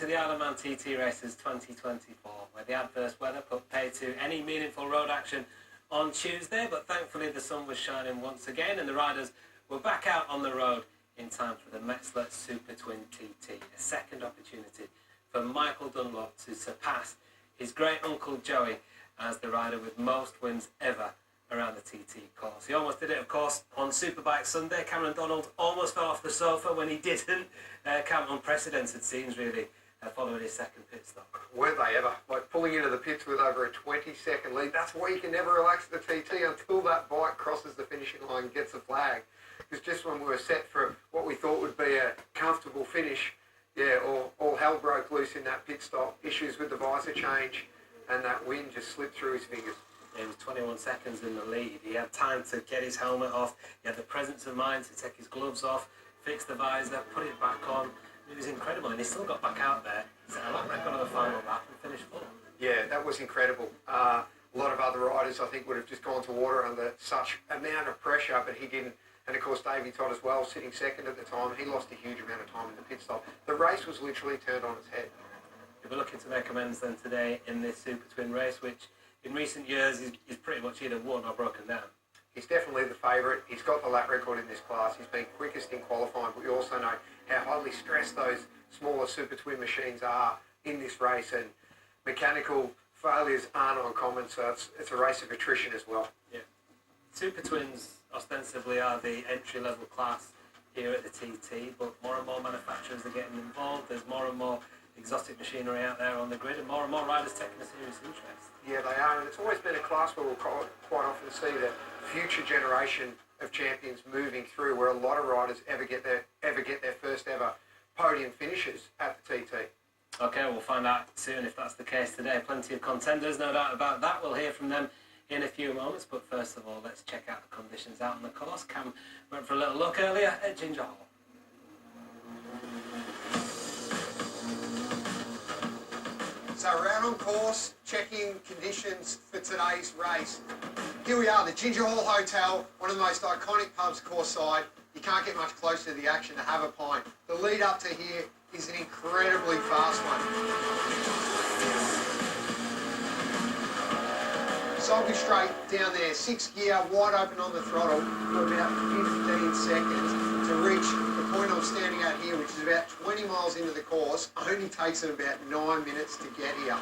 to the Isle of Man TT Races 2024, where the adverse weather put paid to any meaningful road action on Tuesday, but thankfully the sun was shining once again and the riders were back out on the road in time for the Metzler Super Twin TT, a second opportunity for Michael Dunlop to surpass his great uncle Joey as the rider with most wins ever around the TT course. He almost did it, of course, on Superbike Sunday. Cameron Donald almost fell off the sofa when he didn't. Unprecedented scenes, really, following his second pit stop. Weren't they ever? Like pulling into the pits with over a 20-second lead. That's why you can never relax the TT until that bike crosses the finishing line and gets a flag. Because just when we were set for what we thought would be a comfortable finish, all hell broke loose in that pit stop. Issues with the visor change, and that wind just slipped through his fingers. He was 21 seconds in the lead. He had time to get his helmet off. He had the presence of mind to take his gloves off, fix the visor, put it back on. It was incredible, and he still got back out there, set a lap record on the final lap and finished fourth. Yeah, that was incredible. A lot of other riders, I think, would have just gone to water under such amount of pressure, but he didn't. And of course, Davey Todd as well, sitting second at the time. He lost a huge amount of time in the pit stop. The race was literally turned on its head. We're looking to make amends then today in this Super Twin race, which in recent years is pretty much either won or broken down. He's definitely the favourite. He's got the lap record in this class. He's been quickest in qualifying, but we also know how highly stressed those smaller Super Twin machines are in this race, and mechanical failures aren't uncommon, so it's a race of attrition as well. Yeah. Super Twins ostensibly are the entry-level class here at the TT, but more and more manufacturers are getting involved. There's more and more exotic machinery out there on the grid, and more riders taking a serious interest. Yeah, they are, and it's always been a class where we'll quite often see the future generation of champions moving through, where a lot of riders ever get their first ever podium finishes at the TT. Okay, we'll find out soon if that's the case today. Plenty of contenders, no doubt about that. We'll hear from them in a few moments, but first of all, let's check out the conditions out on the course. Cam went for a little look earlier at Ginger Hall. So we're out on course, checking conditions for today's race. Here we are, the Ginger Hall Hotel, one of the most iconic pubs course-side. You can't get much closer to the action to have a pint. The lead up to here is an incredibly fast one. Sulky straight down there, 6th gear, wide open on the throttle for about 15 seconds to reach the point I'm standing at here, which is about 20 miles into the course. Only takes it about 9 minutes to get here.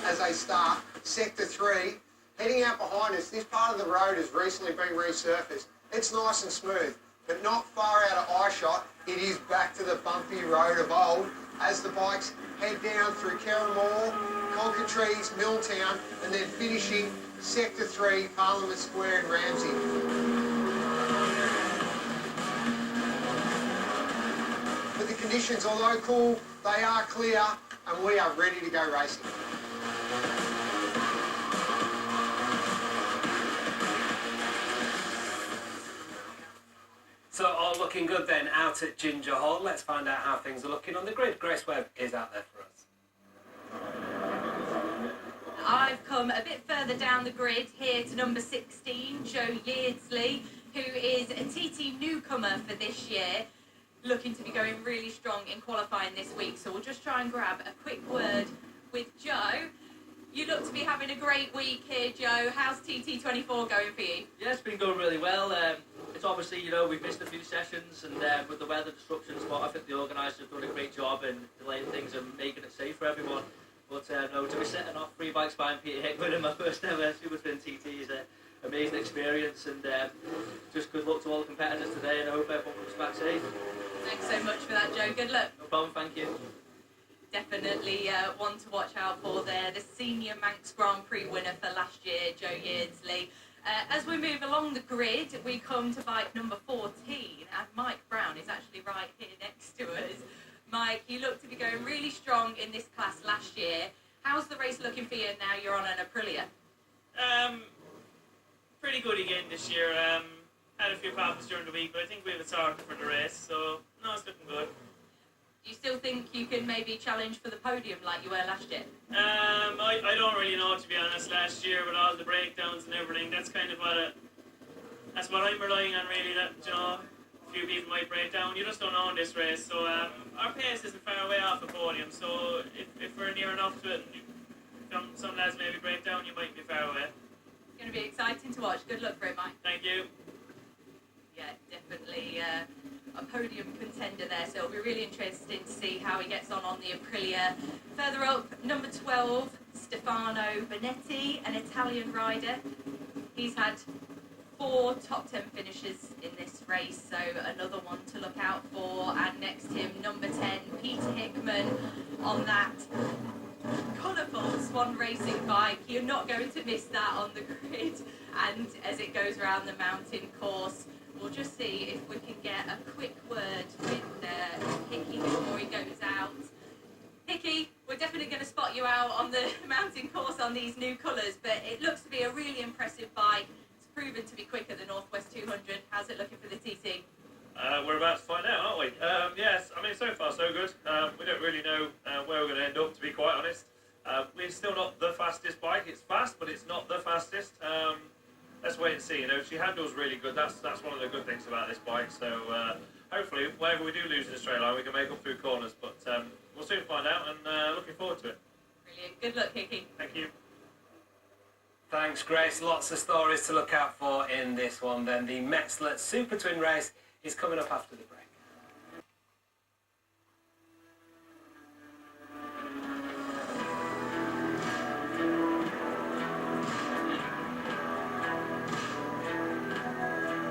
As they start, Sector 3, heading out behind us, this part of the road has recently been resurfaced. It's nice and smooth, but not far out of eye shot. It is back to the bumpy road of old as the bikes head down through Carramore, Cockatrees, Milltown, and then finishing Sector 3, Parliament Square in Ramsey. But the conditions, although cool, they are clear, and we are ready to go racing. So all looking good then out at Ginger Hall. Let's find out how things are looking on the grid. Grace Webb is out there for us. I've come a bit further down the grid here to number 16, Joe Yeardsley, who is a TT newcomer for this year, looking to be going really strong in qualifying this week. So we'll just try and grab a quick word with Joe. You look to be having a great week here, Joe. How's TT24 going for you? Yeah, it's been going really well. It's obviously, we've missed a few sessions and with the weather disruptions, but I think the organisers have done a great job in delaying things and making it safe for everyone. But no, to be setting off 3 bikes behind Peter Hickman in my first ever Super Twin TT is an amazing experience, and just good luck to all the competitors today, and I hope everyone comes back safe. Thanks so much for that, Joe. Good luck. No problem, thank you. Definitely one to watch out for there. The Senior Manx Grand Prix winner for last year, Joe Yeardsley. As we move along the grid, we come to bike number 14, and Mike Brown is actually right here next to us. Mike, you look to be going really strong in this class last year. How's the race looking for you now you're on an Aprilia? Pretty good again this year. Had a few problems during the week, but I think we have it sorted for the race, so no, it's looking good. Do you still think you can maybe challenge for the podium like you were last year? I don't really know, to be honest. Last year with all the breakdowns and everything, that's kind of what I'm relying on really. That few people might break down. You just don't know in this race. So our pace isn't far away off the podium. So if we're near enough to it, some lads maybe break down, you might be far away. It's going to be exciting to watch. Good luck for it, Mike. Thank you. Yeah, definitely a podium contender there, so it'll be really interesting to see how he gets on the Aprilia. Further up, number 12, Stefano Bonetti, an Italian rider. He's had 4 top 10 finishes in this race, so another one to look out for. And next to him, number 10, Peter Hickman on that colourful Swan Racing bike. You're not going to miss that on the grid. And as it goes around the mountain course, we'll just see if we can get a quick word with Hickey before he goes out. Hickey, we're definitely going to spot you out on the mountain course on these new colours, but it looks to be a really impressive bike. It's proven to be quicker than Northwest 200. How's it looking for the TT? We're about to find out, aren't we? Yes, I mean, so far so good. We don't really know where we're going to end up, to be quite honest. We're still not the fastest bike. It's fast, but it's not the fastest. Let's wait and see. You know, she handles really good. That's one of the good things about this bike. So hopefully, whenever we do lose in the straight line, we can make up through corners. But we'll soon find out, and looking forward to it. Brilliant. Good luck, Hickey. Thank you. Thanks, Grace. Lots of stories to look out for in this one. Then the Metzler Super Twin race is coming up after the break.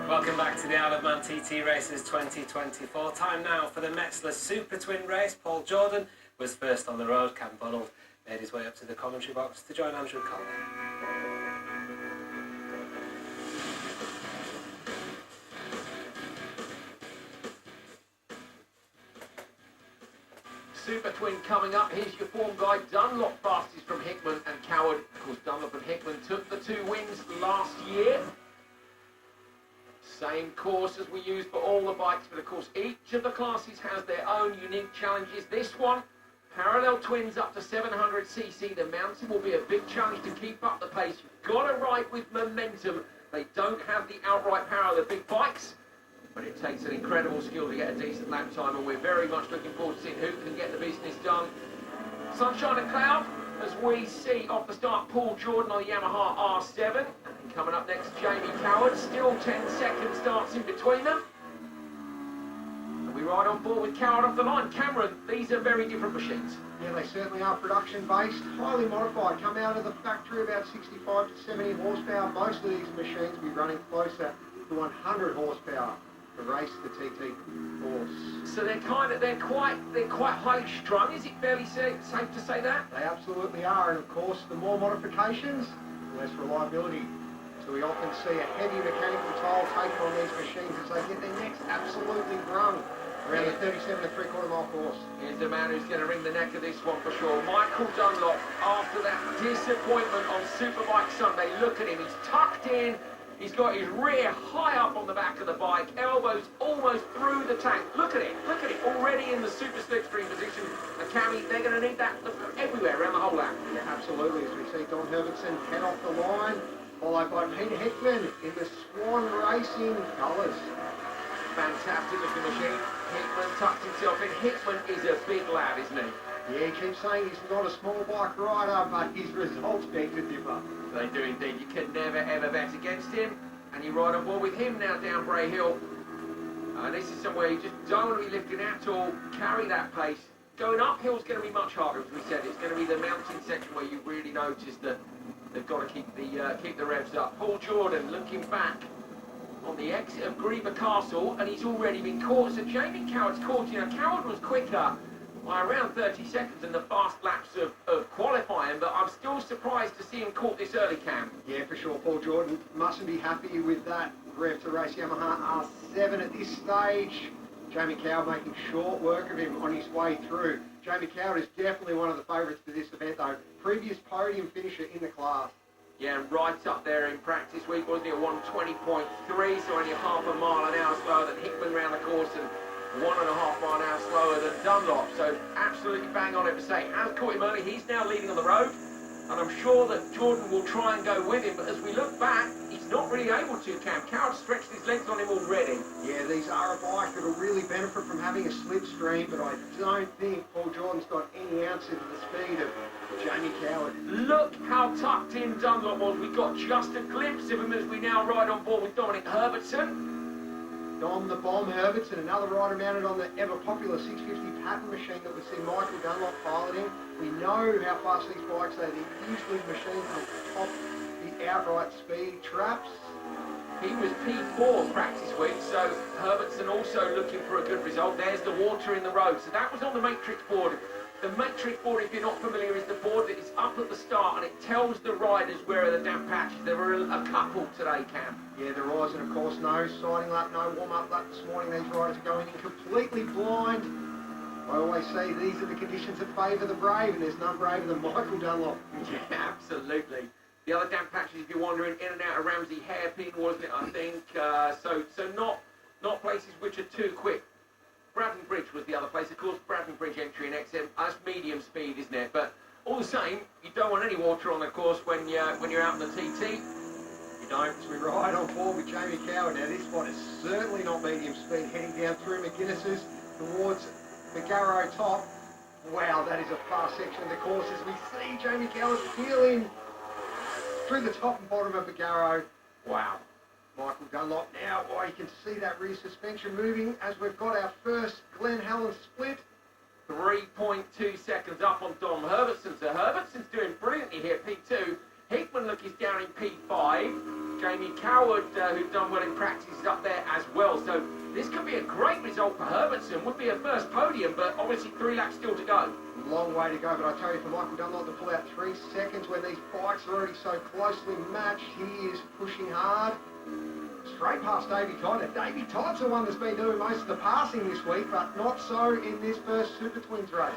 Welcome back to the Isle of Man TT Races 2024. Time now for the Metzler Super Twin race. Paul Jordan was first on the road. Cam Bunald made his way up to the commentary box to join Andrew Colley. Super Twin coming up. Here's your form guide. Dunlop fastest from Hickman and Coward. Of course, Dunlop and Hickman took the 2 wins last year. Same course as we use for all the bikes, but of course each of the classes has their own unique challenges. This one, parallel twins up to 700cc. The mountain will be a big challenge to keep up the pace. You've got to ride with momentum. They don't have the outright power of the big bikes, but it takes an incredible skill to get a decent lap time, and we're very much looking forward to seeing who can get the business done. Sunshine and cloud, as we see off the start, Paul Jordan on the Yamaha R7. And coming up next, Jamie Coward. Still 10-second starts in between them. And we ride on board with Coward off the line. Cameron, these are very different machines. Yeah, they certainly are production-based, highly modified, come out of the factory about 65 to 70 horsepower. Most of these machines will be running closer to 100 horsepower to race the TT course. So they're quite highly strung. Is it fairly safe to say that? They absolutely are, and of course, the more modifications, the less reliability. So we often see a heavy mechanical toll taken on these machines as they get their necks absolutely wrung around the 37 to 3/4 mile course. Here's the man who's going to wring the neck of this one for sure. Michael Dunlop, after that disappointment on Superbike Sunday, look at him, he's tucked in. He's got his rear high up on the back of the bike, elbows almost through the tank. Look at it, already in the super slipstream position. And Cammy, they're going to need that everywhere around the whole lap. Yeah, absolutely, as we see Don Herbertson head off the line, followed by Peter Hickman in the Swan Racing colours. Fantastic looking machine. Hickman tucked himself in. Hickman is a big lad, isn't he? Yeah, he keeps saying he's not a small bike rider, but his results beg to differ. They do indeed. You can never ever bet against him. And you ride on board with him now down Bray Hill. This is somewhere you just don't want to be lifting at all. Carry that pace. Going uphill is going to be much harder, as we said. It's going to be the mountain section where you really notice that they've got to keep the revs up. Paul Jordan looking back on the exit of Griever Castle, and he's already been caught. So Jamie Coward's caught. You know, Coward was quicker by around 30 seconds in the fast laps of qualifying, but I'm still surprised to see him caught this early, Cam. Yeah, for sure. Paul Jordan mustn't be happy with that rev to race Yamaha R7 at this stage. Jamie Coward making short work of him on his way through. Jamie Coward is definitely one of the favourites for this event, though. Previous podium finisher in the class. Yeah, and right up there in practice week, wasn't he, at 120.3, so only half a mile an hour slower than Hickman round the course, and 1.5 mile an hour slower than Dunlop. So absolutely bang on it to say, has caught him early. He's now leading on the road. And I'm sure that Jordan will try and go with him, but as we look back, he's not really able to, Cam. Coward stretched his legs on him already. Yeah, these are a bike that'll really benefit from having a slipstream, but I don't think Paul Jordan's got any ounce of the speed of Jamie Coward. Look how tucked in Dunlop was. We got just a glimpse of him as we now ride on board with Dominic Herbertson. Dom the Bomb Herbertson, another rider mounted on the ever-popular 650 pattern machine that we see Michael Dunlop piloting. We know how fast these bikes are. They're usually machines that top the outright speed traps. He was P4 practice week, so Herbertson also looking for a good result. There's the water in the road. So that was on the matrix board. The matrix board, if you're not familiar, is the board that is up at the start and it tells the riders where are the damp patches. There were a couple today, Cam. Yeah, there was, and of course no siding lap, no warm-up lap this morning. These riders are going in completely blind. I always say these are the conditions that favour the brave, and there's none braver than Michael Dunlop. Yeah, absolutely. The other damp patches, if you're wandering in and out of Ramsey hairpin, wasn't it, I think? So not places which are too quick. Bradden Bridge was the other place. Of course, Bradden Bridge entry in XM, that's medium speed, isn't it? But all the same, you don't want any water on the course when you're out in the TT. You don't. So we ride on board with Jamie Coward. Now, this spot is certainly not medium speed, heading down through McGuinness's towards the Garrow top. Wow, that is a fast section of the course as we see Jamie Coward peeling through the top and bottom of the Garrow. Wow. Michael Dunlop now, you can see that rear suspension moving as we've got our first Glen Helen split. 3.2 seconds up on Dom Herbertson. So Herbertson's doing brilliantly here, P2. Hickman look is down in P5. Jamie Coward, who's done well in practice, is up there as well. So this could be a great result for Herbertson. Would be a first podium, but obviously 3 laps still to go. Long way to go, but I tell you, for Michael Dunlop to pull out 3 seconds when these bikes are already so closely matched, he is pushing hard. Straight past Davey Todd, and Davey Todd's the one that's been doing most of the passing this week, but not so in this first Super Twins race.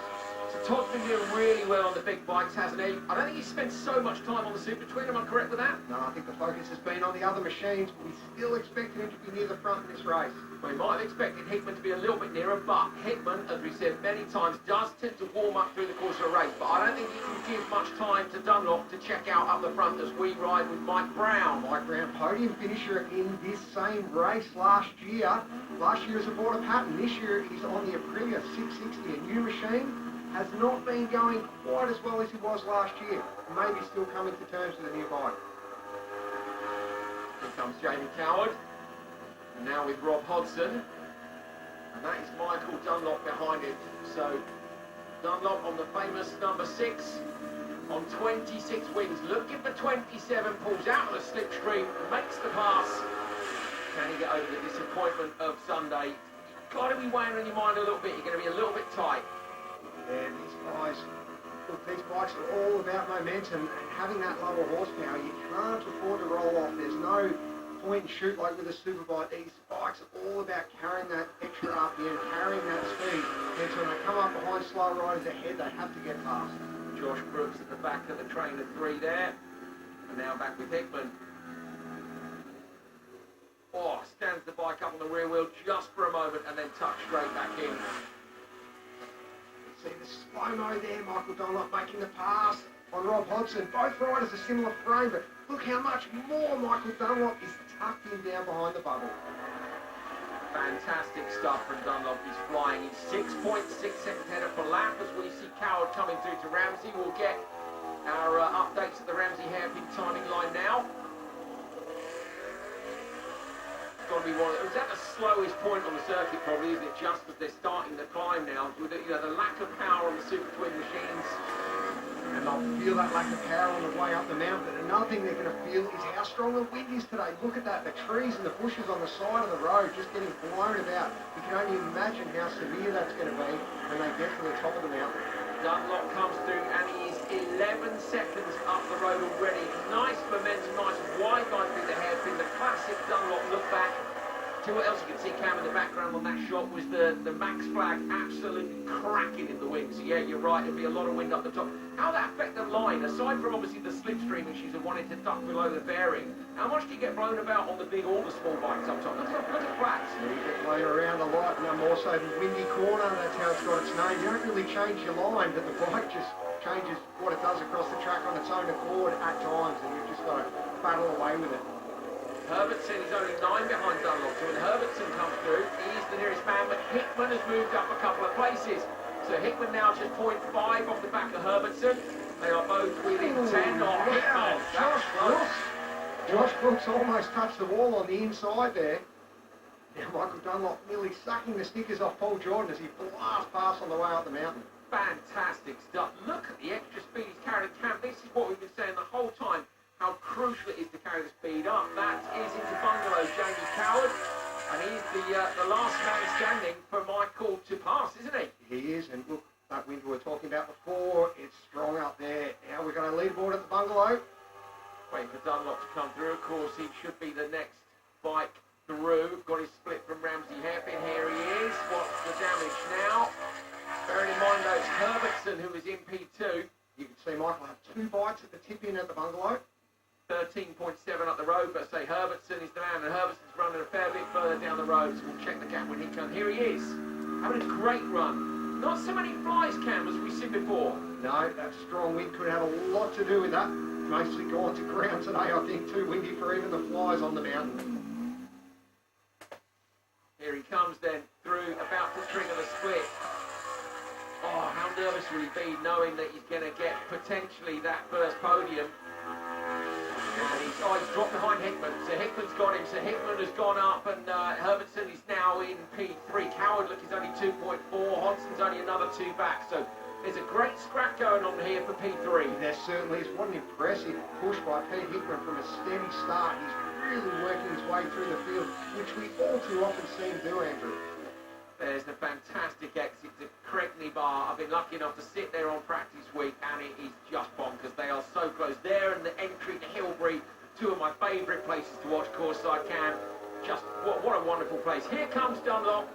So Todd's been doing really well on the big bikes, hasn't he? I don't think he's spent so much time on the Super Twin, am I correct with that? No, I think the focus has been on the other machines, but we still expected him to be near the front in this race. We might have expected Hickman to be a little bit nearer, but Hickman, as we said many times, does tend to warm up through the course of a race. But I don't think he can give much time to Dunlop to check out up the front as we ride with Mike Brown. Mike Brown, podium finisher in this same race last year. Last year as aboard a pattern. This year he's on the Aprilia 660, a new machine. Has not been going quite as well as he was last year. Maybe still coming to terms with a new bike. Here comes Jamie Coward. And now with Rob Hodson. And that is Michael Dunlop behind him. So Dunlop on the famous number 6 on 26 wins. Looking for 27, pulls out of the slipstream, makes the pass. Can he get over the disappointment of Sunday? You've got to be weighing on your mind a little bit. You're going to be a little bit tight. Yeah, these guys, look, these bikes are all about momentum, and having that lower horsepower, you can't afford to roll off. There's no point and shoot like with a superbike. These bikes are all about carrying that extra RPM, carrying that speed. And so when they come up behind slow riders ahead, they have to get past. Josh Brooks at the back of the train of 3 there. And now back with Hickman. Oh, stands the bike up on the rear wheel just for a moment and then tucks straight back in. See the slow-mo there, Michael Dunlop making the pass on Rob Hodson. Both riders a similar frame, but look how much more Michael Dunlop is tucked in down behind the bubble. Fantastic stuff from Dunlop. He's flying. He's 6.6 seconds header per lap as we see Coward coming through to Ramsey. We'll get our updates at the Ramsey hairpin timing line now. Got to be one. It's at the slowest point on the circuit, probably, isn't it? Just as they're starting the climb now, with the lack of power on the Super Twin machines. And they'll feel that lack of power on the way up the mountain. Another thing they're going to feel is how strong the wind is today. Look at that, the trees and the bushes on the side of the road just getting blown about. You can only imagine how severe that's going to be when they get to the top of the mountain. Dunlop comes through and he is 11 seconds up the road already. Nice momentum, nice wide line through the hairpin. The classic Dunlop look back. See what else you can see, Cam, in the background on that shot was the max flag absolutely cracking in the wind. So yeah, you're right, there'll be a lot of wind up the top. How that affect the line, aside from obviously the slipstream, which is wanting to duck below the bearing, how much do you get blown about on the big or the small bikes up top? Look at flats. You get blown around a lot, and more so the windy corner, that's how it's got its name. You don't really change your line, but the bike just changes what it does across the track on its own accord at times, and you've just got to battle away with it. Herbertson is only 9 behind Dunlop, so when Herbertson comes through, he's the nearest man, but Hickman has moved up a couple of places. So Hickman now just 0.5 off the back of Herbertson. They are both within 10 on Hickman. Josh Brooks almost touched the wall on the inside there. Now Michael Dunlop nearly sucking the stickers off Paul Jordan as he blasts past on the way up the mountain. Fantastic stuff. Look at the extra speed he's carrying. Cam, this is what we've been saying the whole time, how crucial it is to carry the speed up. That is into bungalow, Jamie Coward. And he's the last man standing for Michael to pass, isn't he? He is, and look, that wind we were talking about before, it's strong up there. Now we're going to leaderboard at the bungalow. Waiting for Dunlop to come through. Of course, he should be the next bike through. Got his split from Ramsey Hairpin. Here he is. What's the damage now? Bearing in mind, though, it's Herbertson who is in P2. You can see Michael have 2 bites at the tip-in at the bungalow. 13.7 up the road, but say Herbertson is the man, and Herbertson's running a fair bit further down the road, so we'll check the gap when he comes. Here he is, having a great run. Not so many flies, Cam, as we've seen before. No, that strong wind could have a lot to do with that. Mostly gone to ground today, I think. Too windy for even the flies on the mountain. Here he comes then, through, about to trigger the split. Oh, how nervous will he be knowing that he's going to get potentially that first podium. And he's dropped behind Hickman, so Hickman's got him, so Hickman has gone up, and Herbertson is now in P3. Coward, look, is only 2.4, Hodgson's only another 2 back, so there's a great scrap going on here for P3. There certainly is. What an impressive push by Pete Hickman from a steady start. He's really working his way through the field, which we all too often see him do, Andrew. There's the fantastic exit to Cregny Bar. I've been lucky enough to sit there on practice week, and it is just bonkers. They are so close. There and the entry to Hilbury, 2 of my favourite places to watch courtside Cam. Just, what a wonderful place. Here comes Dunlop,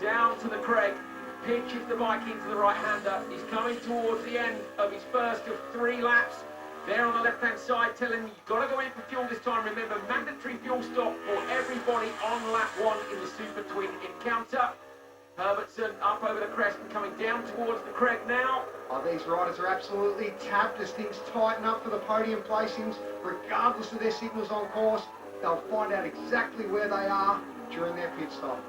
down to the Craig, pitches the bike into the right-hander. He's coming towards the end of his first of 3 laps. There on the left-hand side, telling you you've got to go in for fuel this time. Remember, mandatory fuel stop for everybody on lap 1 in the Super Twin encounter. Herbertson up over the crest and coming down towards the Craig now. Oh, these riders are absolutely tapped as things tighten up for the podium placings. Regardless of their signals on course, they'll find out exactly where they are during their pit stop.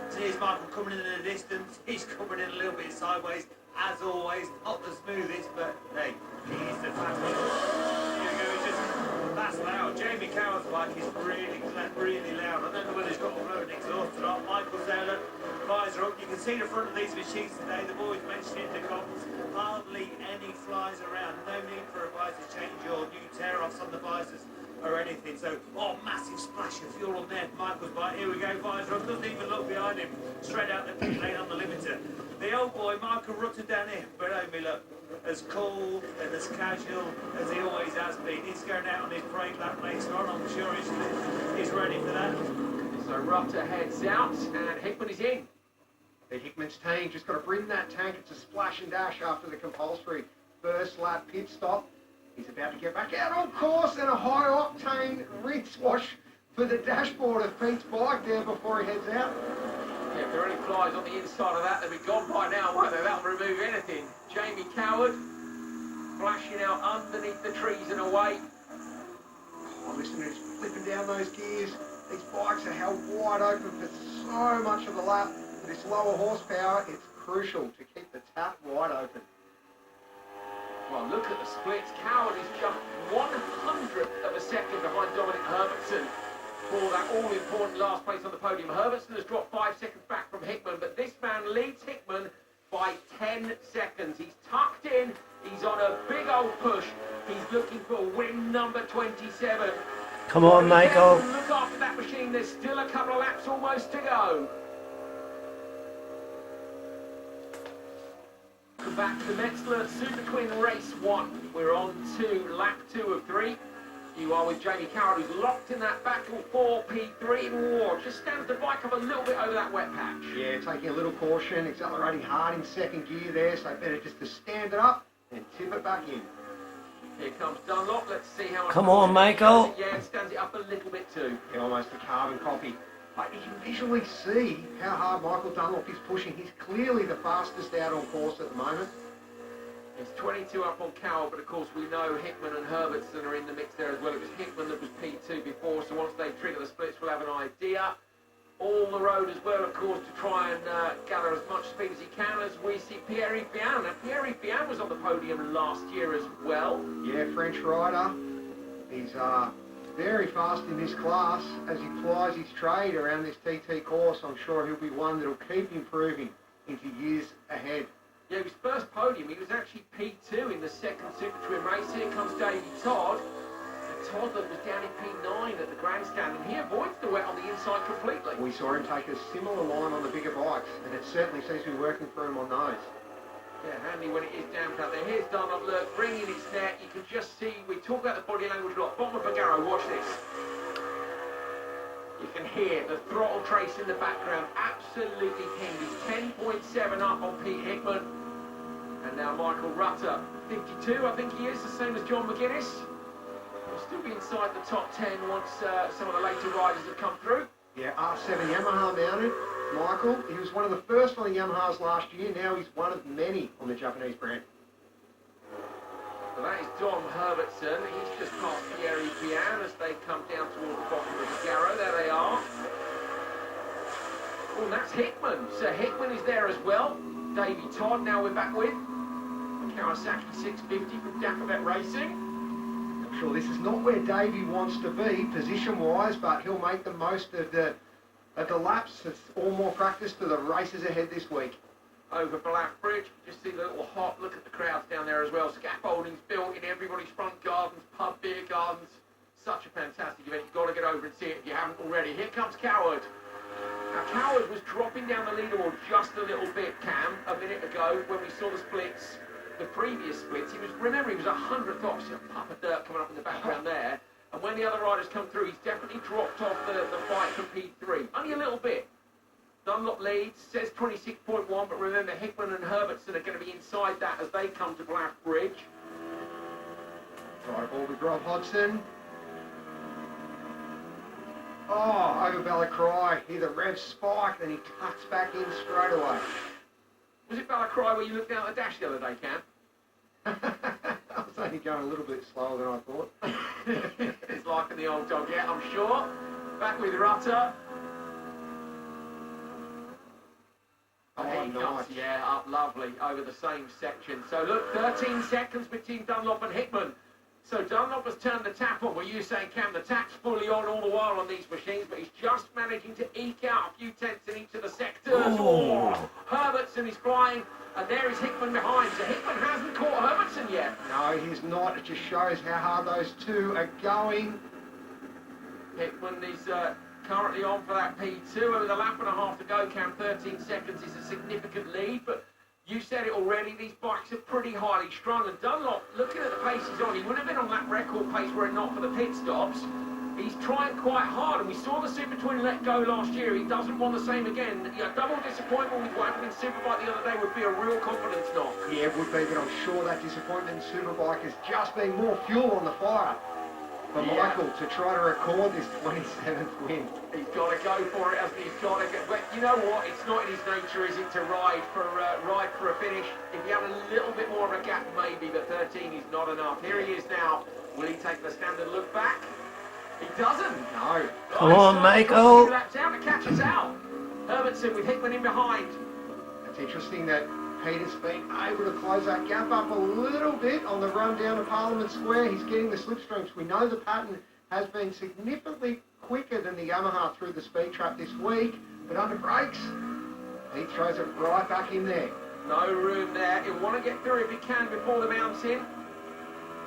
So here's Michael coming in the distance. He's coming in a little bit sideways, as always. Not the smoothest, but hey, he's the fastest. Here we go, he's just, that's loud. Jamie Coward's bike is really loud. I don't know whether he's got a road exhaust or not. Michael's there, look, visor up. You can see the front of these machines today. They've always mentioned in the comments, hardly any flies around. No need for a visor change or new tear-offs on the visors or anything. So, oh, massive splash of fuel on there. Michael's bike. Here we go, visor up. Doesn't even look behind him. Straight out the pit lane on the limiter. The old boy, Michael Rutter down here, below me, look, as cool and as casual as he always has been. He's going out on his parade lap later on. I'm sure he's ready for that. So Rutter heads out, and Hickman is in. The Hickman's team just got to bring that tank. It's a splash and dash after the compulsory first lap pit stop. He's about to get back out on course, and a high-octane rinse wash for the dashboard of Pete's bike there before he heads out. Yeah, if there are any flies on the inside of that, they'll be gone by now, won't they? That'll remove anything. Jamie Coward flashing out underneath the trees and away. Oh, listen, he's flipping down those gears. These bikes are held wide open for so much of the lap. This lower horsepower, it's crucial to keep the tap wide open. Well, look at the splits. Coward is just 1/100th of a second behind Dominic Herbertson for that all-important last place on the podium. Herbertson has dropped 5 seconds back from Hickman, but this man leads Hickman by 10 seconds. He's tucked in. He's on a big old push. He's looking for win number 27. Come on, Michael. Look after that machine. There's still a couple of laps almost to go. Welcome back to the Metzler Super Twin Race 1. We're on to lap 2 of 3. You are with Jamie Coward, who's locked in that battle for P3 in war. Just stands the bike up a little bit over that wet patch. Yeah, taking a little caution, accelerating hard in second gear there, so better just to stand it up and tip it back in. Here comes Dunlop. Let's see how much... Come on, Michael. Yeah, it stands it up a little bit too. Yeah, almost a carbon copy. But you can visually see how hard Michael Dunlop is pushing. He's clearly the fastest out on course at the moment. It's 22 up on Cowell, but of course we know Hickman and Herbertson are in the mix there as well. It was Hickman that was P2 before, so once they trigger the splits, we'll have an idea. All the road as well, of course, to try and gather as much speed as he can as we see Pierre Bian. Now, Pierre Bian was on the podium last year as well. Yeah, French rider. He's very fast in this class as he plies his trade around this TT course. I'm sure he'll be one that'll keep improving into years ahead. Yeah, his first podium, he was actually P2 in the second Super Twin race. Here comes Davey Todd. And Todd that was down in P9 at the grandstand, and he avoids the wet on the inside completely. We saw him take a similar line on the bigger bikes, and it certainly seems to be working for him on those. Yeah, handy when it is damp out there. Here's Dunlop, look, bringing its net. You can just see, we talk about the body language a lot. Bottom of Bagaro, watch this. You can hear the throttle trace in the background. Absolutely pinned. He's 10.7 up on Pete Hickman. And now Michael Rutter, 52, I think he is, the same as John McGuinness. He'll still be inside the top 10 once some of the later riders have come through. Yeah, R7 Yamaha mounted. Michael, he was one of the first on the Yamahas last year. Now he's one of many on the Japanese brand. So that is Dom Herbertson. He's just past Pierre Bian as they come down towards the bottom of the Garrow. There they are. Oh, and that's Hickman. So Hickman is there as well. Davey Todd, now we're back with Kawasaki 650 from Dappervet Racing. I'm sure this is not where Davey wants to be position-wise, but he'll make the most of the laps. It's all more practice to the races ahead this week. Over Black Bridge, just see the little hot look at the crowds down there as well. Scaffolding's built in everybody's front gardens, pub beer gardens. Such a fantastic event. You've got to get over and see it if you haven't already. Here comes Coward. Now, Coward was dropping down the leaderboard just a little bit, Cam, a minute ago when we saw the splits, the previous splits. He was 100th off, so a puff of dirt coming up in the background there. And when the other riders come through, he's definitely dropped off the fight for P3. Only a little bit. Dunlop leads, says 26.1, but remember Hickman and Herbertson are going to be inside that as they come to Black Bridge. Try ball with Rob Hodgson. Oh, over Bellacry. Hear the rev spike, then he tucks back in straight away. Was it Bellacry where you looked down at the dash the other day, Cam? I was only going a little bit slower than I thought. It's like in the old dog, yeah, I'm sure. Back with Rutter. Oh, He nice. comes, yeah, up lovely over the same section. So look, 13 seconds between Dunlop and Hickman. So Dunlop has turned the tap on. Were you saying, Cam, the tap's fully on all the while on these machines, but he's just managing to eke out a few tenths in each of the sectors. Oh. Herbertson is flying, and there is Hickman behind. So Hickman hasn't caught Herbertson yet. No, he's not. It just shows how hard those two are going. Hickman is currently on for that P2 with a lap and a half to go. Cam, 13 seconds is a significant lead, but you said it already, these bikes are pretty highly strung, and Dunlop, looking at the pace he's on, he would have been on that record pace were it not for the pit stops. He's trying quite hard, and we saw the Super Twin let go last year. He doesn't want the same again. A double disappointment with what happened in Superbike the other day would be a real confidence knock. Yeah, it would be, but I'm sure that disappointment in Superbike has just been more fuel on the fire for Michael to try to record this 27th win. He's got to go for it, hasn't he? He's got to go. But you know what? It's not in his nature, is it, to ride for a finish? If you have a little bit more of a gap, maybe, but 13 is not enough. Here he is now. Will he take the standard look back? He doesn't. No. Come on, Michael. Laps out to catch us out. Herbertson with Hickman in behind. It's interesting that Peter's been able to close that gap up a little bit on the run down to Parliament Square. He's getting the slipstreams. We know the pattern has been significantly quicker than the Yamaha through the speed trap this week, but under brakes, he throws it right back in there. No room there. He'll want to get through if he can before the bounce in.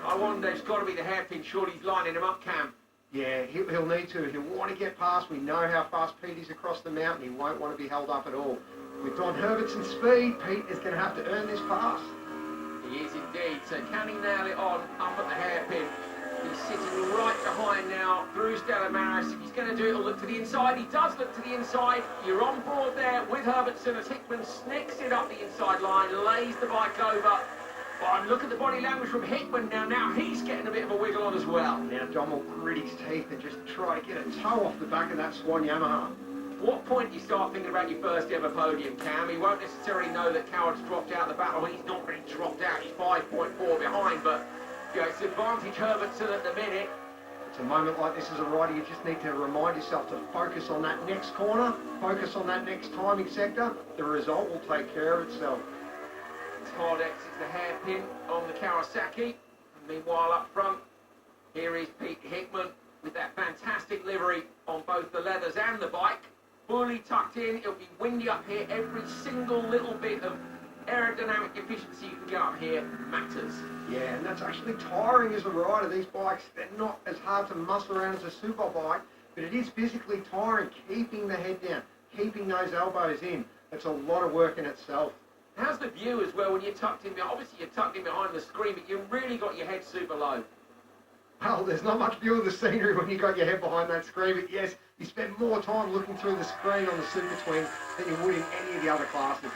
I wonder, it's got to be the hairpin. Surely he's lining him up, Cam. Yeah, he'll need to. He'll want to get past. We know how fast Pete is across the mountain. He won't want to be held up at all. With Don Herbertson's speed, Pete is going to have to earn this pass. He is indeed. So can he nail it on up at the hairpin? He's sitting right behind now, Bruce Delamaris. If he's going to do it, he'll look to the inside. He does look to the inside. You're on board there with Herbertson as Hickman snicks it up the inside line, lays the bike over. Oh, and look at the body language from Hickman now. Now he's getting a bit of a wiggle on as well. Now Dom will grit his teeth and just try to get a toe off the back of that Swan Yamaha. What point do you start thinking about your first ever podium, Cam? He won't necessarily know that Coward's dropped out of the battle. He's not really dropped out. He's 5.4 behind, but you know, it's advantage Herbertson at the minute. It's a moment like this as a rider, you just need to remind yourself to focus on that next corner, focus on that next timing sector. The result will take care of itself. Todd exits the hairpin on the Kawasaki. And meanwhile, up front, here is Pete Hickman with that fantastic livery on both the leathers and the bike. Fully tucked in. It'll be windy up here. Every single little bit of aerodynamic efficiency you can get up here matters. Yeah, and that's actually tiring as a rider. These bikes, they're not as hard to muscle around as a super bike, but it is physically tiring, keeping the head down, keeping those elbows in. It's a lot of work in itself. How's the view as well when you're tucked in behind? Obviously you're tucked in behind the screen, but you've really got your head super low. Well, there's not much view of the scenery when you got your head behind that screen, but yes, you spend more time looking through the screen on the Super Twin than you would in any of the other classes.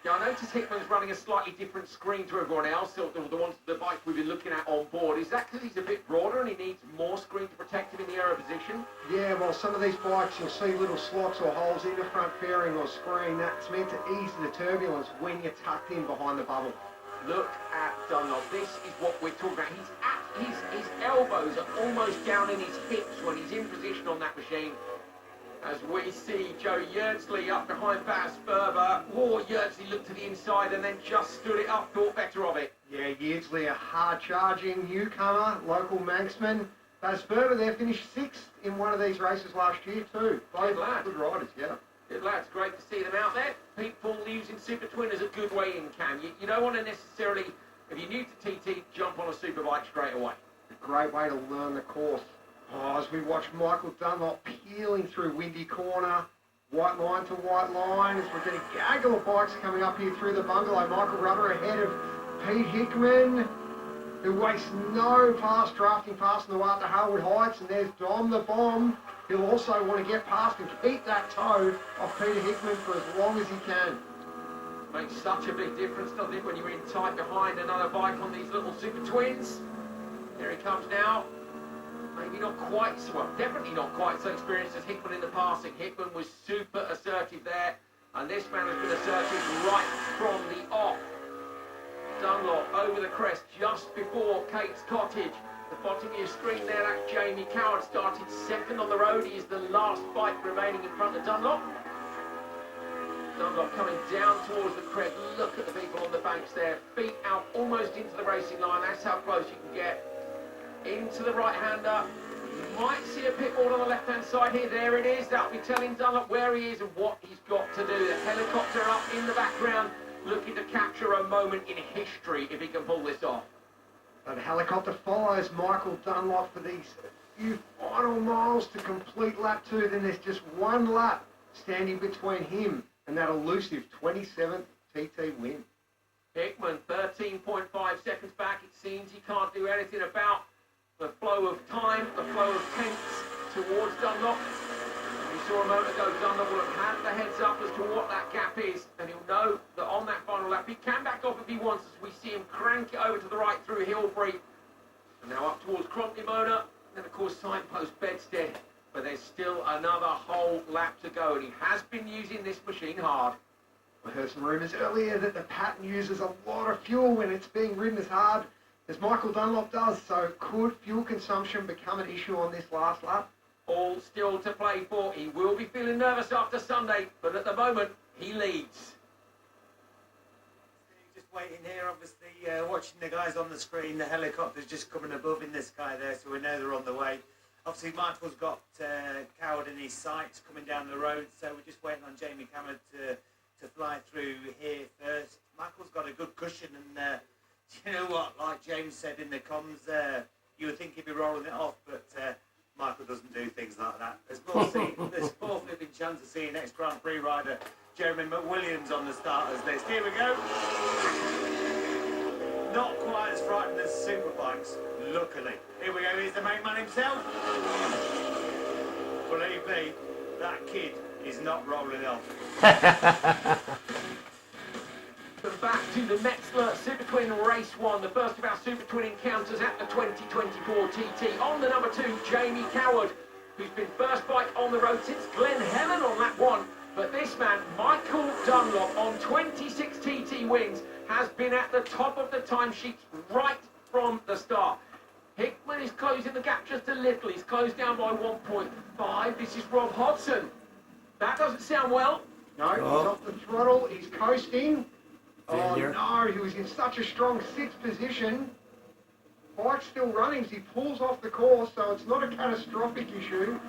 Yeah, I noticed Hickman's running a slightly different screen to everyone else, the bikes we've been looking at on board. Is that because he's a bit broader and he needs more screen to protect him in the aero position? Yeah, well, some of these bikes, you'll see little slots or holes in the front fairing or screen. That's meant to ease the turbulence when you're tucked in behind the bubble. Look at Dunlop. This is what we're talking about. His elbows are almost down in his hips when he's in position on that machine. As we see Joe Yerdsley up behind Baz Ferber. Oh, Yerdsley looked to the inside and then just stood it up, thought better of it. Yeah, Yerdsley, a hard-charging newcomer, local Manxman. Baz Ferber there finished 6th in one of these races last year too. Both good riders, yeah. Good lads, great to see them out there. People using Super Twin is a good way in, Cam. You don't want to necessarily, if you're new to TT, jump on a super bike straight away. A great way to learn the course. Oh, as we watch Michael Dunlop peeling through Windy Corner, white line to white line, as we're getting a gaggle of bikes coming up here through the bungalow. Michael Rudder ahead of Pete Hickman, who wastes no pass drafting past on the way up to Harwood Heights, and there's Dom the Bomb. He'll also want to get past and keep that toe off Peter Hickman for as long as he can. Makes such a big difference, doesn't it, when you're in tight behind another bike on these little Super Twins. Here he comes now. Maybe not quite, well, definitely not quite so experienced as Hickman in the passing. Hickman was super assertive there, and this man has been assertive right from the off. Dunlop over the crest just before Kate's Cottage. The bottom of your screen there, that's Jamie Coward, started 2nd on the road. He is the last bike remaining in front of Dunlop. Dunlop coming down towards the crest. Look at the people on the banks there. Feet out almost into the racing line. That's how close you can get. Into the right-hander. You might see a pit board on the left-hand side here. There it is. That'll be telling Dunlop where he is and what he's got to do. The helicopter up in the background, looking to capture a moment in history if he can pull this off. And the helicopter follows Michael Dunlop for these few final miles to complete lap 2. Then there's just one lap standing between him and that elusive 27th TT win. Hickman, 13.5 seconds back. It seems he can't do anything about the flow of time, the flow of tenths towards Dunlop. We saw a moment ago Dunlop will have had the heads up as to what that gap is, and he'll know that on that final lap he can back off if he wants, as we see him crank it over to the right through Hilbury. And now up towards Cronkley-Mona, and of course signpost Bedstead. But there's still another whole lap to go, and he has been using this machine hard. I heard some rumours earlier that the pattern uses a lot of fuel when it's being ridden as hard as Michael Dunlop does, so could fuel consumption become an issue on this last lap? All still to play for. He will be feeling nervous after Sunday, but at the moment, he leads. Just waiting here, obviously, watching the guys on the screen. The helicopter's just coming above in the sky there, so we know they're on the way. Obviously, Michael's got Coward in his sights coming down the road, so we're just waiting on Jamie Cameron to fly through here first. Michael's got a good cushion, and you know what, like James said in the comms, you would think he'd be rolling it off, but Michael doesn't do things like that. There's more flipping chance of seeing next Grand Prix rider Jeremy McWilliams on the starters list. Here we go. not quite as frightening as superbikes, luckily. Here we go, here's the main man himself. Believe me, that kid is not rolling off. Back to the Metzler Super Twin Race 1, the first of our Super Twin encounters at the 2024 TT. On the number 2, Jamie Coward, who's been first bike on the road since Glen Helen on lap 1. But this man, Michael Dunlop, on 26 TT wins, has been at the top of the timesheets right from the start. Hickman is closing the gap just a little. He's closed down by 1.5. This is Rob Hodson. That doesn't sound well. No, he's off the throttle. He's coasting. Failure. Oh no, he was in such a strong 6th position. Bike's still running as he pulls off the course, so it's not a catastrophic issue,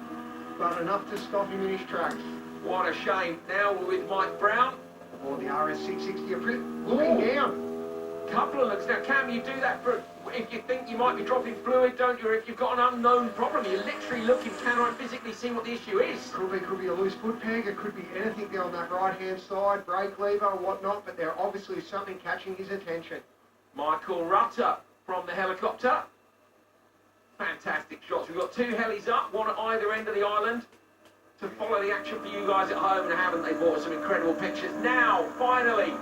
but enough to stop him in his tracks. What a shame. Now we're with Mike Brown. Or the RS660 looking down. Couple of looks. Now, Cam, you do that for if you think you might be dropping fluid, don't you? Or if you've got an unknown problem, you're literally looking, can I physically see what the issue is? Could be a loose foot peg, it could be anything there on that right-hand side, brake lever or whatnot, but there obviously is something catching his attention. Michael Rutter from the helicopter. Fantastic shots. We've got 2 helis up, one at either end of the island to follow the action for you guys at home, and haven't they brought some incredible pictures? Now, finally,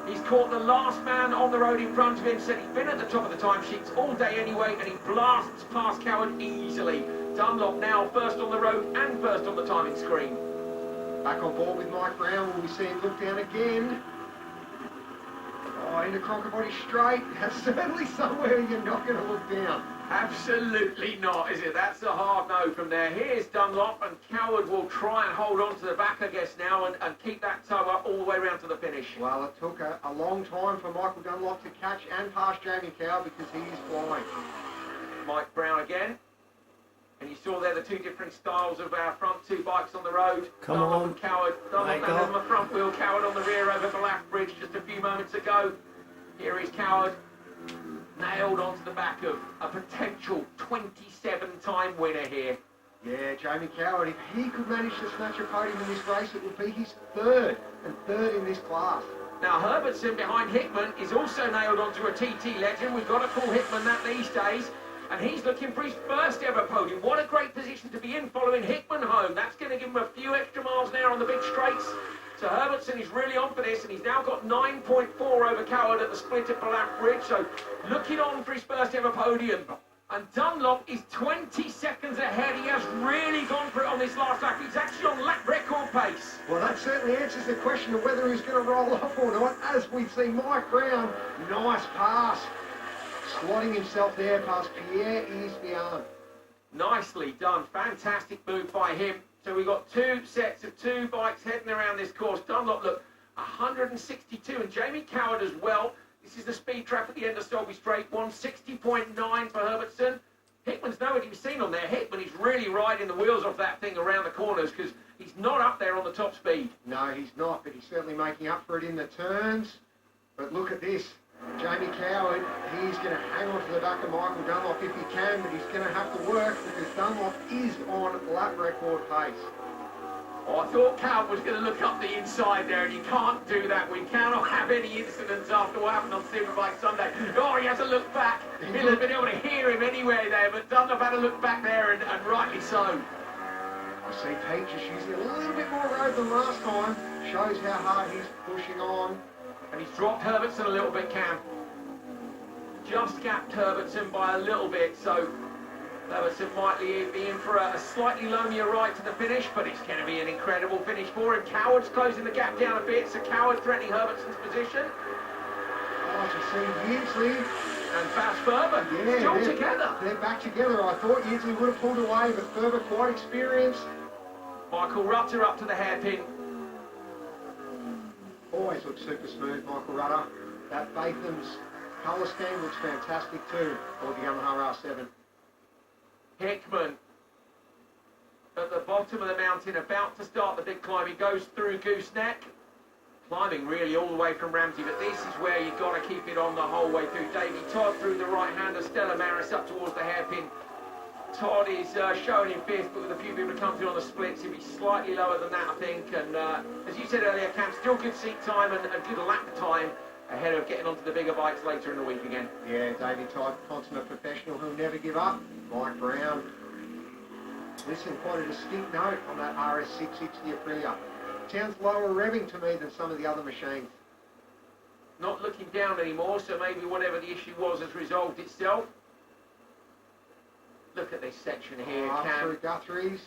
he's caught the last man on the road in front of him, said he's been at the top of the timesheets all day anyway, and he blasts past Coward easily. Dunlop now first on the road and first on the timing screen. Back on board with Mike Brown, will we see him look down again? Oh, into Cronkabody straight. That's certainly somewhere you're not going to look down. Absolutely not, is it? That's a hard no from there. Here's Dunlop, and Coward will try and hold on to the back, I guess, now and keep that toe up all the way around to the finish. Well, it took a long time for Michael Dunlop to catch and pass Jamie Coward because he is flying. Mike Brown again. And you saw there the 2 different styles of our front 2 bikes on the road. Come Dunlop on, and Coward. Dunlop Michael. on the front wheel, Coward on the rear over Black Bridge just a few moments ago. Here is Coward, nailed onto the back of a potential 27-time winner here. Yeah, Jamie Coward, if he could manage to snatch a podium in this race, it would be his third in this class. Now, Herbertson behind Hickman is also nailed onto a TT legend. We've got to call Hickman that these days. And he's looking for his first ever podium. What a great position to be in following Hickman home. That's going to give him a few extra miles now on the big straights. So Herbertson is really on for this, and he's now got 9.4 over Coward at the split at Black Bridge. So looking on for his first ever podium. And Dunlop is 20 seconds ahead. He has really gone for it on this last lap. He's actually on lap record pace. Well, that certainly answers the question of whether he's going to roll off or not. As we see Mike Brown, nice pass. Slotting himself there past Pierre Isbian. Nicely done. Fantastic move by him. So we've got 2 sets of 2 bikes heading around this course. Dunlop, look, 162. And Jamie Coward as well. This is the speed trap at the end of Stolby Straight. 160.9 for Herbertson. Hickman's nowhere to be seen on there. Hickman is really riding the wheels off that thing around the corners because he's not up there on the top speed. No, he's not, but he's certainly making up for it in the turns. But look at this. Jamie Coward, he's going to hang on to the back of Michael Dunlop if he can, but he's going to have to work because Dunlop is on lap record pace. Oh, I thought Coward was going to look up the inside there, and you can't do that. We cannot have any incidents after what happened on Superbike Sunday. Oh, he has to look back. He'll have been able to hear him anyway there, but Dunlop had to look back there, and rightly so. I see Pete just using a little bit more road than last time. Shows how hard he's pushing on. And he's dropped Herbertson a little bit, Cam. Just gapped Herbertson by a little bit, so Herbertson might be in for a slightly loamier ride to the finish, but it's going to be an incredible finish for him. Coward's closing the gap down a bit, so Coward threatening Herbertson's position. Oh, to see Yeardsley and Bass Ferber still together. They're back together. I thought Yeardsley would have pulled away, but Ferber quite experienced. Michael Rutter up to the hairpin. Always looks super smooth, Michael Rutter. That Batham's colour scheme looks fantastic too, for the Yamaha R7. Hickman at the bottom of the mountain, about to start the big climb. He goes through Gooseneck, climbing really all the way from Ramsey, but this is where you've got to keep it on the whole way through. Davey Todd through the right-hander, Stella Maris up towards the hairpin. Todd is showing in 5th, but with a few people to come through on the splits, he'll be slightly lower than that, I think. And as you said earlier, Cam, still good seat time and good lap time ahead of getting onto the bigger bikes later in the week again. Yeah, Davey Type, consummate professional who'll never give up. Mike Brown. Listen, quite a distinct note on that RS660 Aprilia. Sounds lower revving to me than some of the other machines. Not looking down anymore, so maybe whatever the issue was has resolved itself. Look at this section here, Cam. Through Guthrie's.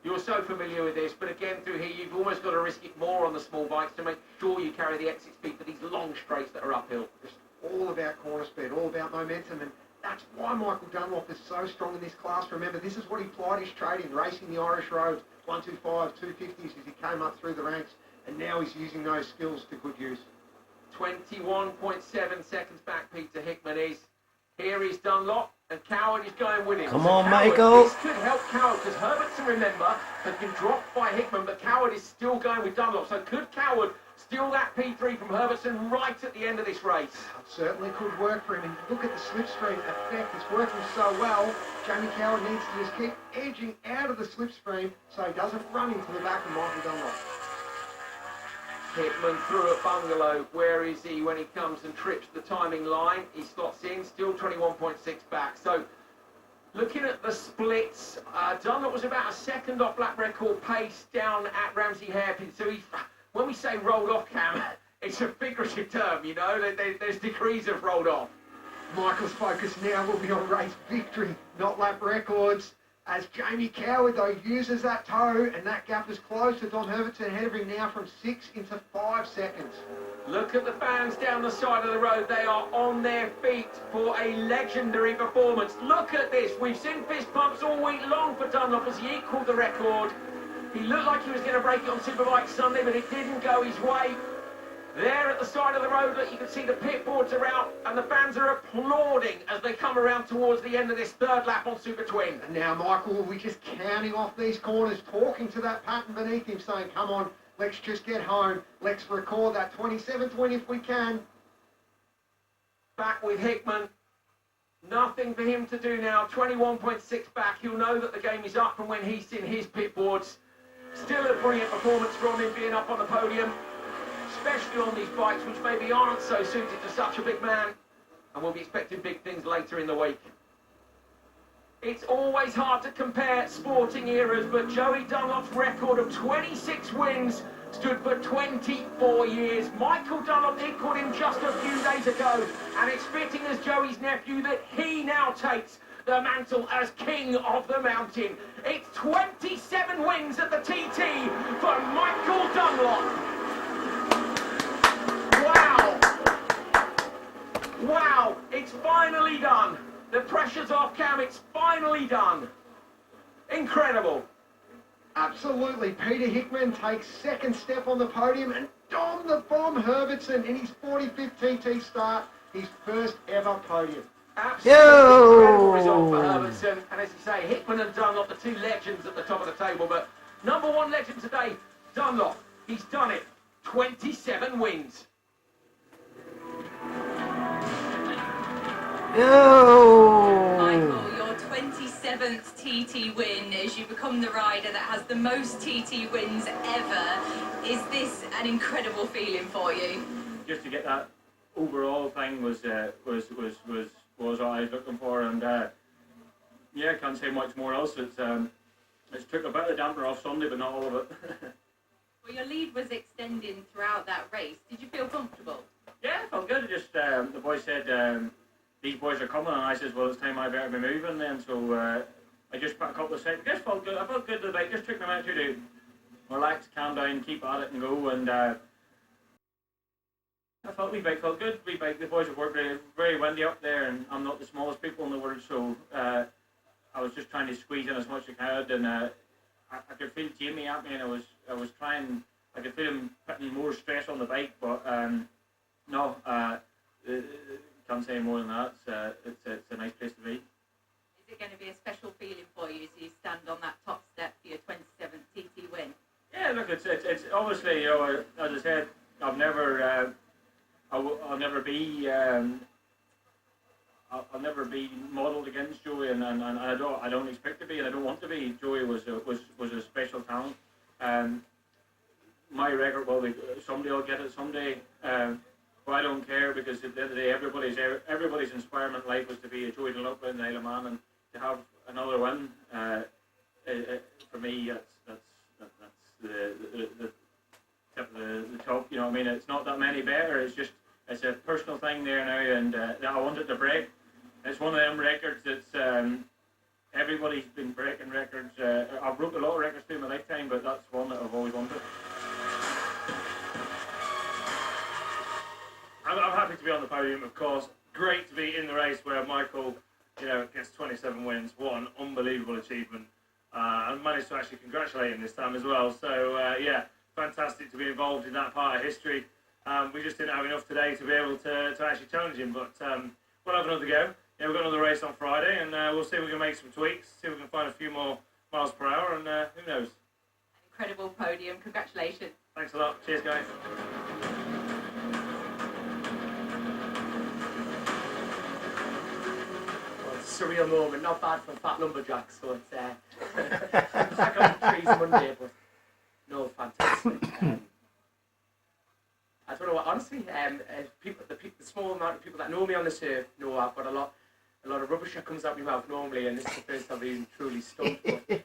You're so familiar with this, but again through here you've almost got to risk it more on the small bikes to make sure you carry the exit speed for these long straights that are uphill. Just all about corner speed, all about momentum, and that's why Michael Dunlop is so strong in this class. Remember, this is what he plied his trade in, racing the Irish roads, 125, 250s as he came up through the ranks, and now he's using those skills to good use. 21.7 seconds back Peter Hickman is. Here is Dunlop, and Coward is going with him. Come So on, Coward, Michael. This could help Coward, because Herbertson, remember, has been dropped by Hickman, but Coward is still going with Dunlop. So could Coward steal that P3 from Herbertson right at the end of this race? It certainly could work for him, and look at the slipstream effect. It's working so well. Jamie Coward needs to just keep edging out of the slipstream so he doesn't run into the back of Michael Dunlop. Hickman through at Bungalow. Where is he when he comes and trips the timing line? He slots in, still 21.6 back. So, looking at the splits, Dunlop was about a second off lap record pace down at Ramsey Hairpin. So, when we say rolled off, Cam, it's a figurative term, you know. There's degrees of rolled off. Michael's focus now will be on race victory, not lap records. As Jamie Coward, though, uses that toe, and that gap is closed to Don Herbertson, ahead of him now from 6 into 5 seconds. Look at the fans down the side of the road. They are on their feet for a legendary performance. Look at this. We've seen fist pumps all week long for Dunlop as he equalled the record. He looked like he was going to break it on Superbike Sunday, but it didn't go his way. There at the side of the road, look, you can see the pit boards are out, and the fans are applauding as they come around towards the end of this third lap on Super Twin. And now Michael will be just counting off these corners, talking to that pattern beneath him, saying, come on, let's just get home. Let's record that 27.20 if we can. Back with Hickman. Nothing for him to do now. 21.6 back. He'll know that the game is up from when he's in his pit boards. Still a brilliant performance from him being up on the podium, especially on these bikes which maybe aren't so suited to such a big man, and we'll be expecting big things later in the week. It's always hard to compare sporting eras, but Joey Dunlop's record of 26 wins stood for 24 years. Michael Dunlop equalled him just a few days ago, and it's fitting as Joey's nephew that he now takes the mantle as king of the mountain. It's 27 wins at the TT for Michael Dunlop. Wow! Wow! It's finally done. The pressure's off, Cam. It's finally done. Incredible. Absolutely. Peter Hickman takes second step on the podium, and Dom the Bomb Herbertson in his 45th TT start, his first ever podium. Absolutely incredible result for Herbertson. And as you say, Hickman and Dunlop, the two legends at the top of the table. But number one legend today, Dunlop. He's done it. 27 wins. Michael, your 27th TT win as you become the rider that has the most TT wins ever. Is this an incredible feeling for you? Just to get that overall thing was what I was looking for, and yeah, I can't say much more else. It's took a bit of damper off Sunday, but not all of it. Well, your lead was extending throughout that race. Did you feel comfortable? Yeah, I felt good. Just the boys said these boys are coming, and I said, well, it's time I better be moving then. So I just put a couple of seconds. Just felt good. I felt good the bike. Just took me a minute to relax, calm down, keep at it, and go. And I felt my bike felt good. My bike, the boys have worked very windy up there, and I'm not the smallest people in the world, so I was just trying to squeeze in as much as I could, and I could feel Jamie at me, and I was trying. I could feel him putting more stress on the bike, but no, can't say more than that. It's a nice place to be. Is it going to be a special feeling for you as you stand on that top step for your 27th TT win? Yeah, look, it's obviously, you know, as I said, I'll never be modelled against Joey, and I don't expect to be, and I don't want to be. Joey was a special talent. My record, well, someday I'll get it someday. But I don't care, because at the end of the day, everybody's inspirement life was to be a Joey Dunlop and Nail Man, and to have another win, for me, that's the tip of the top. You know what I mean? It's not that many better. It's a personal thing there now, and I wanted to break. It's one of them records that's everybody's been breaking records. I've broke a lot of records through my lifetime, but that's one that I've always wanted. I'm happy to be on the podium, of course. Great to be in the race where Michael, gets 27 wins. What an unbelievable achievement. And managed to actually congratulate him this time as well. So, yeah, fantastic to be involved in that part of history. We just didn't have enough today to be able to actually challenge him, but we'll have another go. Yeah, we've got another race on Friday, and we'll see if we can make some tweaks, see if we can find a few more miles per hour, and who knows. Incredible podium. Congratulations. Thanks a lot. Cheers, guys. Surreal moment, not bad for fat lumberjacks, so it's back on the trees Monday, but no, fantastic. I don't know what, honestly, the small amount of people that know me on the surf know I've got a lot of rubbish that comes out my mouth normally, and this is the first time I've been truly stumped. But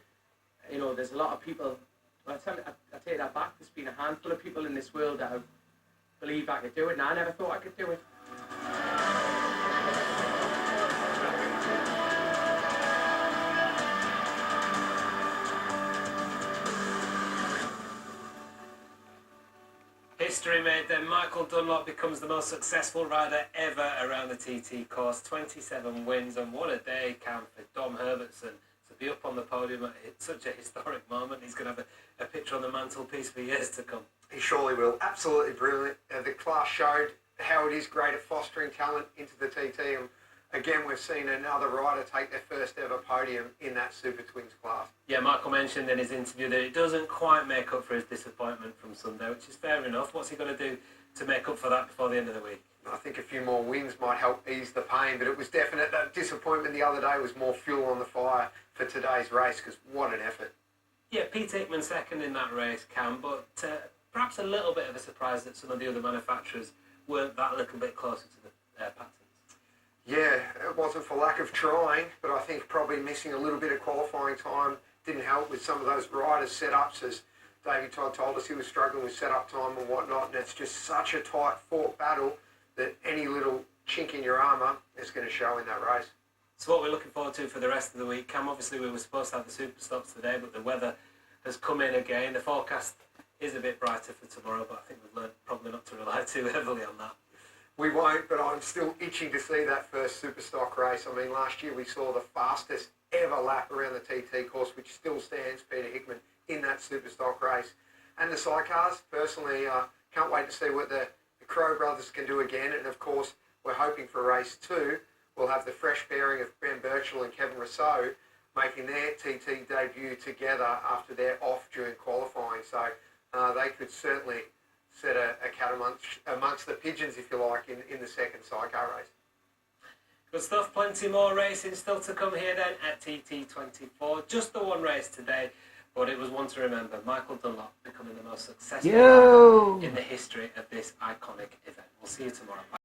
there's a lot of people. Well, I take that back. There's been a handful of people in this world that have believed I could do it, and I never thought I could do it. History made then. Michael Dunlop becomes the most successful rider ever around the TT course. 27 wins, and what a day, Cam, for Dom Herbertson to be up on the podium at such a historic moment. He's going to have a picture on the mantelpiece for years to come. He surely will. Absolutely brilliant. The class showed how it is great at fostering talent into the TT. And again, we've seen another rider take their first ever podium in that Super Twins class. Yeah, Michael mentioned in his interview that it doesn't quite make up for his disappointment from Sunday, which is fair enough. What's he going to do to make up for that before the end of the week? I think a few more wins might help ease the pain, but it was definite. That disappointment the other day was more fuel on the fire for today's race, because what an effort. Yeah, Pete Hickman second in that race, Cam, but perhaps a little bit of a surprise that some of the other manufacturers weren't that little bit closer to the patterns. Yeah, it wasn't for lack of trying, but I think probably missing a little bit of qualifying time didn't help with some of those riders' setups, as Davey Todd told us he was struggling with setup time and whatnot, and it's just such a tight fought battle that any little chink in your armour is going to show in that race. So what we're looking forward to for the rest of the week, Cam, obviously we were supposed to have the super stops today, but the weather has come in again. The forecast is a bit brighter for tomorrow, but I think we've learned probably not to rely too heavily on that. We won't, but I'm still itching to see that first Superstock race. I mean, last year we saw the fastest ever lap around the TT course, which still stands, Peter Hickman, in that Superstock race. And the sidecars, personally, can't wait to see what the Crow brothers can do again. And of course, we're hoping for race 2. We'll have the fresh pairing of Ben Birchall and Kevin Rousseau making their TT debut together after they're off during qualifying. So they could certainly set a cat amongst the pigeons, if you like, in the second sidecar race. Good stuff. Plenty more racing still to come here then at TT24. Just the one race today, but it was one to remember. Michael Dunlop becoming the most successful rider in the history of this iconic event. We'll see you tomorrow. Bye.